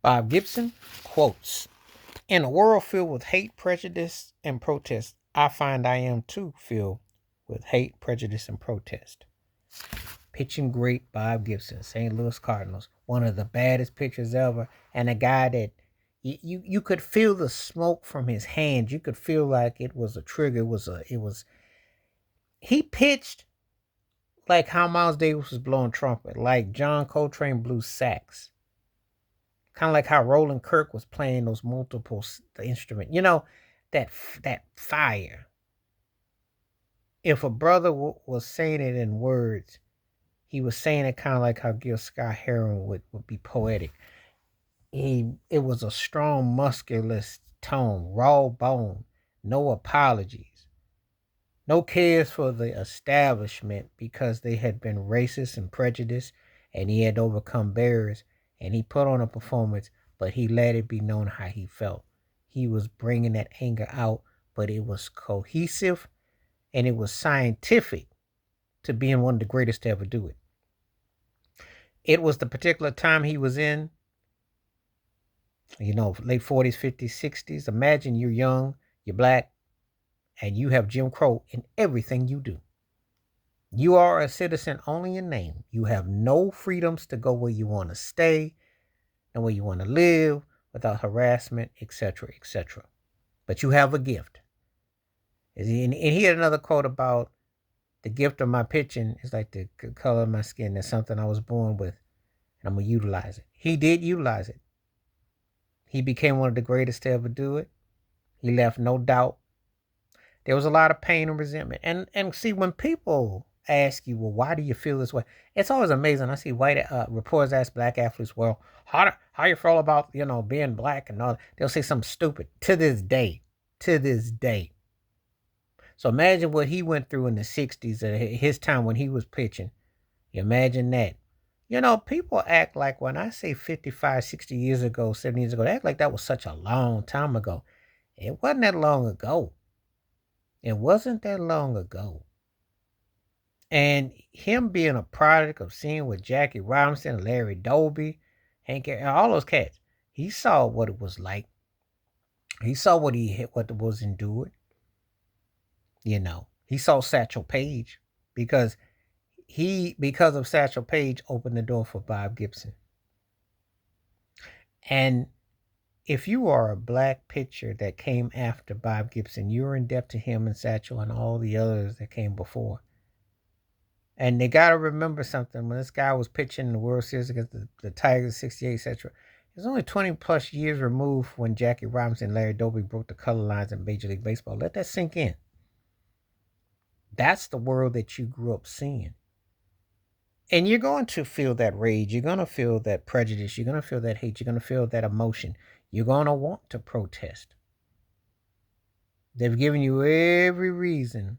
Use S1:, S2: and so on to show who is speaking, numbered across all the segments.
S1: Bob Gibson quotes: "In a world filled with hate, prejudice, and protest, I find I am too filled with hate, prejudice, and protest." Pitching great Bob Gibson, St. Louis Cardinals, one of the baddest pitchers ever, and a guy that you could feel the smoke from his hands. You could feel like it was a trigger. He pitched like how Miles Davis was blowing trumpet, like John Coltrane blew sax, kind of like how Roland Kirk was playing those multiple the instrument. That fire. If a brother was saying it in words, he was saying it kind of like how Gil Scott Heron would be poetic. It was a strong, musculous tone, raw bone, no apologies, no cares for the establishment because they had been racist and prejudiced, and he had overcome barriers, and he put on a performance, but he let it be known how he felt. He was bringing that anger out, but it was cohesive and it was scientific to being one of the greatest to ever do it. It was the particular time he was in, late 40s, 50s, 60s. Imagine you're young, you're black, and you have Jim Crow in everything you do. You are a citizen only in name. You have no freedoms to go where you want to stay and where you want to live without harassment, etc., etc. But you have a gift. And he had another quote about the gift of my pitching is like the color of my skin. That's something I was born with, and I'm going to utilize it. He did utilize it. He became one of the greatest to ever do it. He left no doubt. There was a lot of pain and resentment. And see, when people ask you, well, why do you feel this way? It's always amazing. I see white reporters ask black athletes, well, how you feel about, being black and all. They'll say something stupid to this day. So imagine what he went through in the 60s, his time when he was pitching. You imagine that. People act like when I say 55, 60 years ago, 70 years ago, they act like that was such a long time ago. It wasn't that long ago. It wasn't that long ago. And him being a product of seeing with Jackie Robinson, Larry Doby, Hank, all those cats, he saw what it was like. He saw what was endured. He saw Satchel Paige because of Satchel Paige opened the door for Bob Gibson. And if you are a black pitcher that came after Bob Gibson, you're in debt to him and Satchel and all the others that came before. And they got to remember something. When this guy was pitching in the World Series against the Tigers, 68, etc., he was only 20 plus years removed when Jackie Robinson and Larry Doby broke the color lines in Major League Baseball. Let that sink in. That's the world that you grew up seeing. And you're going to feel that rage. You're going to feel that prejudice. You're going to feel that hate. You're going to feel that emotion. You're going to want to protest. They've given you every reason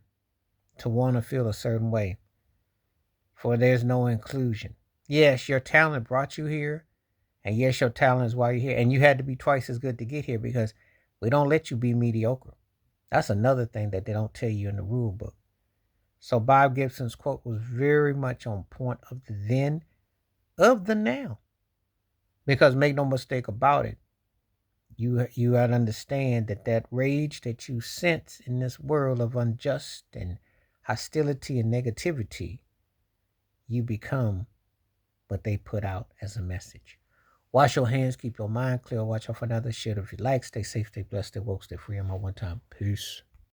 S1: to want to feel a certain way, for there's no inclusion. Yes, your talent brought you here, and yes, your talent is why you're here, and you had to be twice as good to get here because we don't let you be mediocre. That's another thing that they don't tell you in the rule book. So Bob Gibson's quote was very much on point of the then, of the now. Because make no mistake about it, you got to understand that rage that you sense in this world of unjust and hostility and negativity, you become what they put out as a message. Wash your hands, keep your mind clear, watch out for another shit. If you like, stay safe, stay blessed, stay woke, stay free. I'm out one time. Peace.